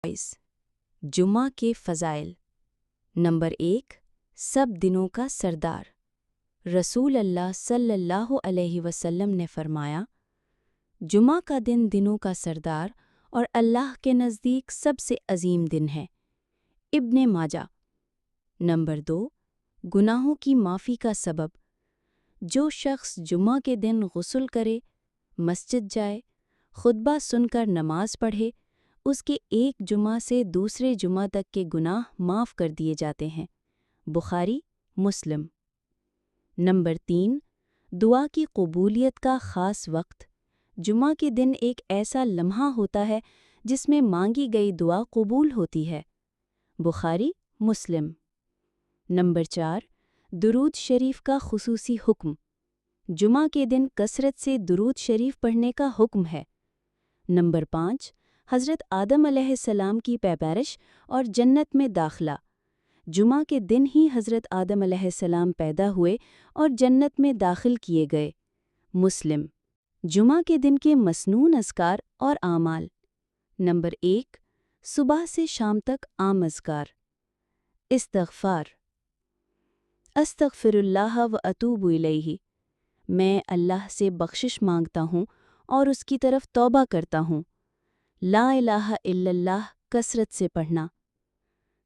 जुमा के फ़ज़ाइल। नंबर 1, सब दिनों का सरदार। रसूल अल्लाह सल्लल्लाहु अलैहि वसल्लम ने फरमाया, जुमा का दिन दिनों का सरदार और अल्लाह के नज़दीक सबसे अजीम दिन है। इब्ने माजा। नंबर 2, गुनाहों की माफ़ी का सबब। जो शख्स जुमा के दिन गुस्ल करे, मस्जिद जाए, खुतबा सुनकर नमाज पढ़े, उसके एक जुमा से दूसरे जुमा तक के गुनाह माफ़ कर दिए जाते हैं। बुखारी, मुस्लिम। नंबर 3, दुआ की कबूलियत का ख़ास वक्त। जुमा के दिन एक ऐसा लम्हा होता है जिसमें मांगी गई दुआ कबूल होती है। बुखारी, मुस्लिम। नंबर 4, दुरूद शरीफ का खुसूसी हुक्म। जुमा के दिन कसरत से दुरूद शरीफ पढ़ने का हुक्म है। नंबर 5, हज़रत आदम अलैहिस्सलाम की पैदाइश और जन्नत में दाखिला। जुमा के दिन ही हज़रत आदम अलैहिस्सलाम पैदा हुए और जन्नत में दाखिल किए गए। मुस्लिम। जुमा के दिन के मसनून अज़कार और आमाल। नंबर 1, सुबह से शाम तक आम अज़कार। इस्तिग़फ़ार। अस्तग़फ़िरुल्लाह व अतूबु इलैहि। मैं अल्लाह से बख्शिश मांगता हूँ और उसकी तरफ तौबा करता हूँ। ला इलाहा इल्लल्लाह कसरत से पढ़ना।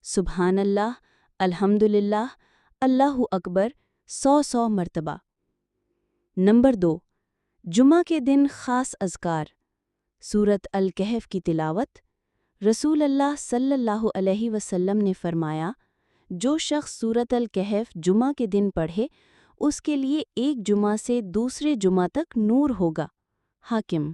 सुब्हानल्लाह, अल्हम्दुलिल्लाह, अल्लाहु अकबर 100 मरतबा। नंबर 2, जुमा के दिन ख़ास अज़कार। सूरत अल-कहफ़ की तिलावत। रसूल अल्लाह सल्लल्लाहु अलैहि वसल्लम ने फरमाया, जो शख्स सूरत अल-कहफ़ जुमा के दिन पढ़े, उसके लिए एक जुमा से दूसरे जुमा तक नूर होगा। हाकिम।